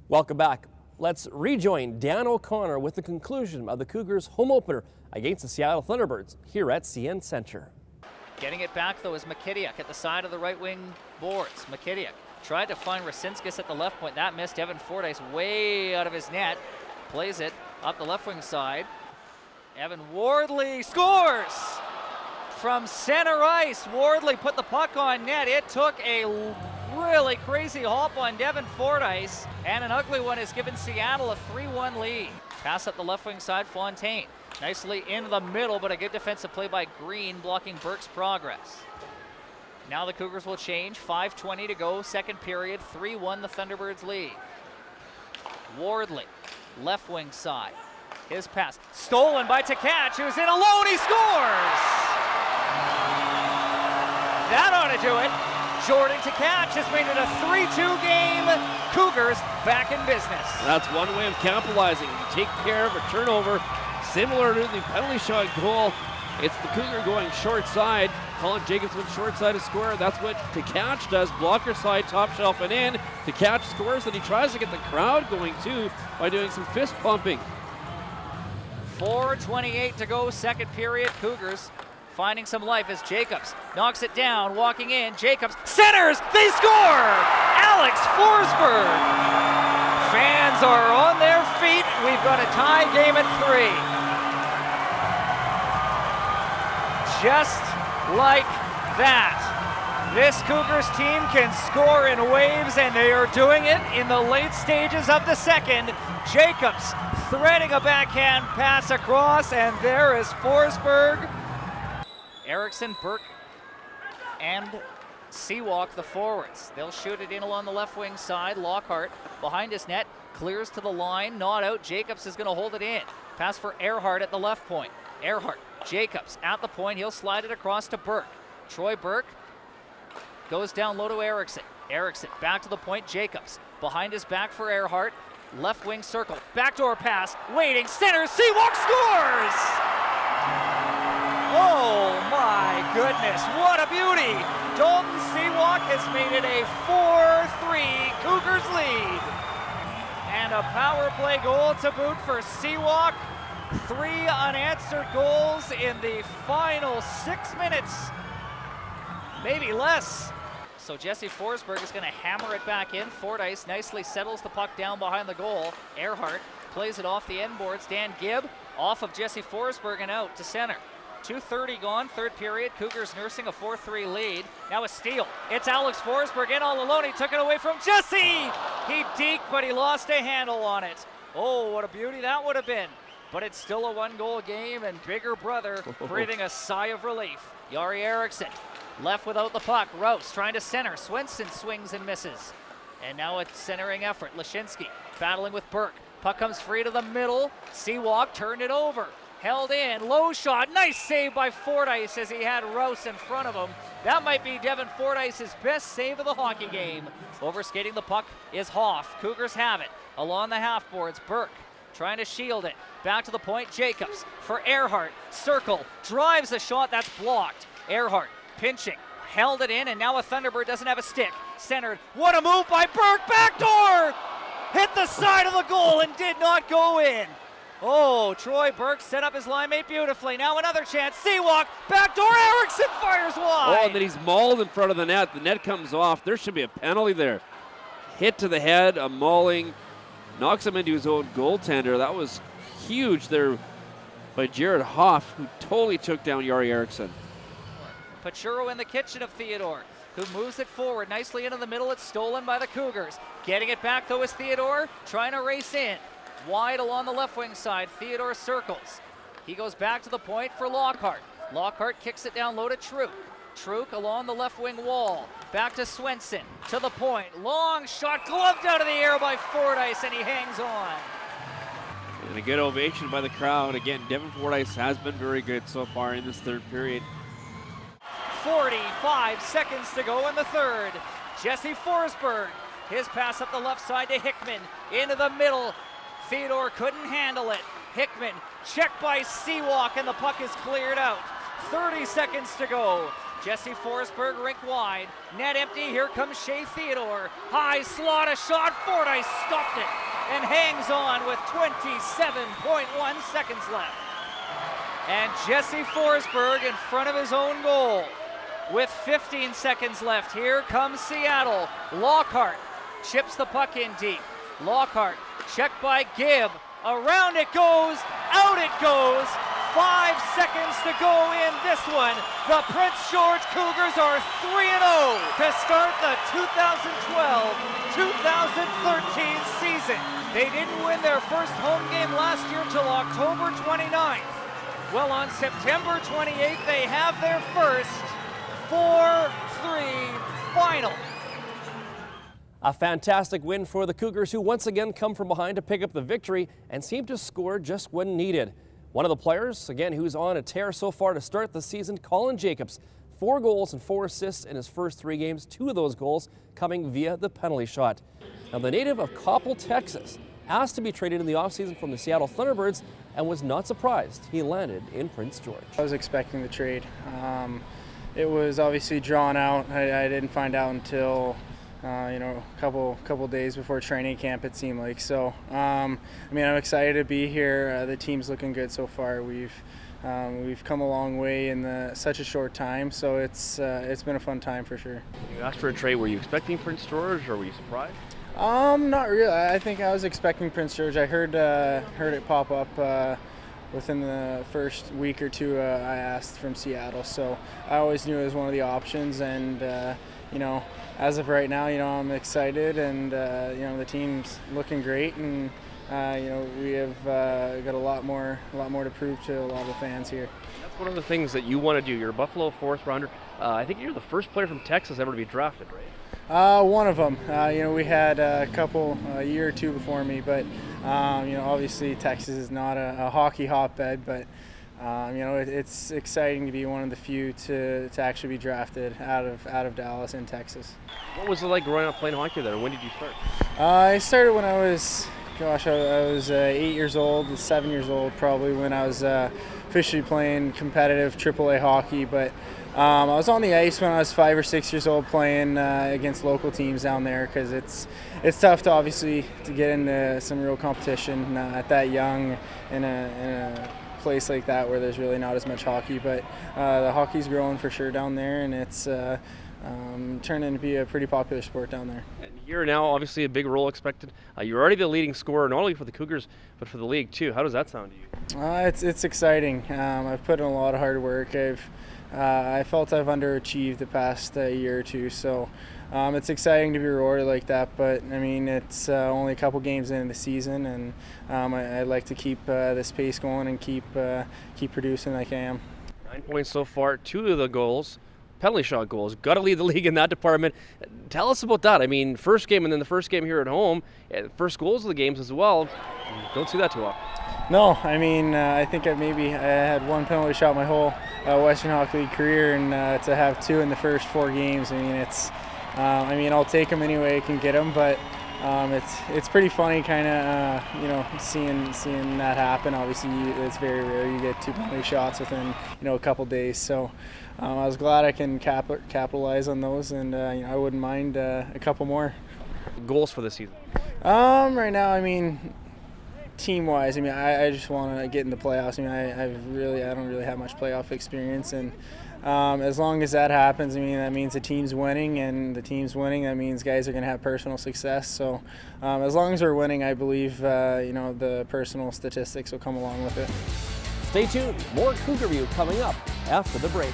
Welcome back. Let's rejoin Dan O'Connor with the conclusion of the Cougars' home opener against the Seattle Thunderbirds here at CN Centre. Getting it back, though, is McKittiuk at the side of the right wing boards. McKittiuk tried to find Rasinskis at the left point. That missed. Evan Fordyce way out of his net. Plays it up the left wing side. Evan Wardley scores! From center ice, Wardley put the puck on net. It took a really crazy hop on Devin Fordyce, and an ugly one has given Seattle a 3-1 lead. Pass up the left wing side, Fontaine. Nicely in the middle, but a good defensive play by Green, blocking Burke's progress. Now the Cougars will change, 5:20 to go, second period, 3-1 the Thunderbirds lead. Wardley, left wing side. His pass, stolen by Tkach, who's in alone, he scores! That ought to do it. Jordan Tkach has made it a 3-2 game. Cougars back in business. That's one way of capitalizing. You take care of a turnover, similar to the penalty shot goal. It's the Cougar going short side. Colin Jacobs went short side to score. That's what Tkach does. Blocker side, top shelf and in. Tkach scores, and he tries to get the crowd going too by doing some fist pumping. 4:28 to go, second period. Cougars finding some life as Jacobs knocks it down, walking in. Jacobs centers, they score! Alex Forsberg! Fans are on their feet. We've got a tie game at 3. Just like that. This Cougars team can score in waves, and they are doing it in the late stages of the second. Jacobs threading a backhand pass across, and there is Forsberg. Eriksson, Burke, and Seawalk, the forwards. They'll shoot it in along the left wing side. Lockhart behind his net, clears to the line, not out. Jacobs is going to hold it in. Pass for Earhart at the left point. Earhart, Jacobs at the point. He'll slide it across to Burke. Troy Burke goes down low to Eriksson. Eriksson back to the point. Jacobs behind his back for Earhart. Left wing circle. Backdoor pass. Waiting. Center. Seawalk scores! Oh my goodness, what a beauty! Dalton Seawalk has made it a 4-3 Cougars lead. And a power play goal to boot for Seawalk. 3 unanswered goals in the final 6 minutes, maybe less. So Jesse Forsberg is going to hammer it back in. Fordyce nicely settles the puck down behind the goal. Earhart plays it off the end boards. Dan Gibb off of Jesse Forsberg and out to center. 2:30 gone, third period. Cougars nursing a 4-3 lead. Now a steal. It's Alex Forsberg in all alone. He took it away from Jesse. He deked, but he lost a handle on it. Oh, what a beauty that would have been. But it's still a 1-goal game, and bigger brother breathing a sigh of relief. Jari Eriksson left without the puck. Rouse trying to center. Swenson swings and misses. And now a centering effort. Lashinsky battling with Burke. Puck comes free to the middle. Seawalk turned it over. Held in, low shot, nice save by Fordyce as he had Rouse in front of him. That might be Devin Fordyce's best save of the hockey game. Overskating the puck is Hoff. Cougars have it along the half boards. Burke trying to shield it. Back to the point, Jacobs for Earhart. Circle, drives a shot that's blocked. Earhart pinching, held it in, and now a Thunderbird doesn't have a stick. Centered, what a move by Burke, backdoor! Hit the side of the goal and did not go in. Oh, Troy Burke set up his line mate beautifully. Now another chance. Seawalk, backdoor. Eriksson fires wide. Oh, and then he's mauled in front of the net. The net comes off. There should be a penalty there. Hit to the head, a mauling. Knocks him into his own goaltender. That was huge there by Jared Hoff, who totally took down Jari Eriksson. Pachuro in the kitchen of Theodore, who moves it forward nicely into the middle. It's stolen by the Cougars. Getting it back, though, is Theodore, trying to race in. Wide along the left wing side, Theodore circles. He goes back to the point for Lockhart. Lockhart kicks it down low to Truk. Truk along the left wing wall. Back to Swenson, to the point. Long shot, gloved out of the air by Fordyce, and he hangs on. And a good ovation by the crowd. Again, Devin Fordyce has been very good so far in this third period. 45 seconds to go in the third. Jesse Forsberg, his pass up the left side to Hickman, into the middle. Theodore couldn't handle it. Hickman checked by Seawalk, and the puck is cleared out. 30 seconds to go. Jesse Forsberg rink wide. Net empty. Here comes Shea Theodore. High slot, a shot. Fordyce stopped it and hangs on with 27.1 seconds left. And Jesse Forsberg in front of his own goal with 15 seconds left. Here comes Seattle. Lockhart chips the puck in deep. Lockhart checked by Gibb. Around it goes, out it goes. 5 seconds to go in this one. The Prince George Cougars are 3-0 to start the 2012-2013 season. They didn't win their first home game last year till October 29th. Well, on September 28th, they have their first 4-3 final. A fantastic win for the Cougars, who once again come from behind to pick up the victory and seem to score just when needed. One of the players, again, who's on a tear so far to start the season, Colin Jacobs. 4 goals and 4 assists in his first 3 games, 2 of those goals coming via the penalty shot. Now, the native of Coppell, Texas, asked to be traded in the offseason from the Seattle Thunderbirds and was not surprised he landed in Prince George. I was expecting the trade. It was obviously drawn out. I didn't find out until a couple days before training camp, it seemed like. So, I'm excited to be here. The team's looking good so far. We've come a long way in such a short time, so it's been a fun time for sure. You asked for a trade. Were you expecting Prince George, or were you surprised? Not really. I think I was expecting Prince George. I heard it pop up within the first week or two. I asked from Seattle, so I always knew it was one of the options. And as of right now, I'm excited, and the team's looking great, and we have got a lot more to prove to a lot of the fans here. That's one of the things that you want to do. You're a Buffalo 4th rounder. I think you're the first player from Texas ever to be drafted, right? One of them. We had a couple a year or two before me, but obviously Texas is not a hockey hotbed, but it's exciting to be one of the few to actually be drafted out of Dallas in Texas. What was it like growing up playing hockey there? When did you start? I started when I was 8 years old, 7 years old probably, when I was officially playing competitive AAA hockey, but I was on the ice when I was 5 or 6 years old playing against local teams down there, because it's tough to obviously to get into some real competition at that young in a place like that where there's really not as much hockey, but the hockey's growing for sure down there, and it's turned into be a pretty popular sport down there. And you're now obviously a big role expected. You're already the leading scorer, not only for the Cougars, but for the league too. How does that sound to you? It's exciting. I've put in a lot of hard work. I felt I've underachieved the past year or two, so it's exciting to be rewarded like that. But it's only a couple games into the season, and I'd like to keep this pace going and keep producing like I am. 9 points so far, 2 of the goals, penalty shot goals. Got to lead the league in that department. Tell us about that. First game and then the first game here at home, first goals of the games as well. Don't see that too often. No, I think I had 1 penalty shot my whole Western Hockey League career, and to have 2 in the first 4 games, I'll take them any way I can get them, but it's pretty funny kind of seeing that happen. Obviously, it's very rare you get 2 penalty shots within a couple days, so I was glad I can capitalize on those, and I wouldn't mind a couple more. Goals for this season? Right now, team-wise, I just want to get in the playoffs. I don't really have much playoff experience, and as long as that happens, that means the team's winning, and the team's winning, that means guys are going to have personal success. So as long as we're winning, I believe the personal statistics will come along with it. Stay tuned. More Cougar View coming up after the break.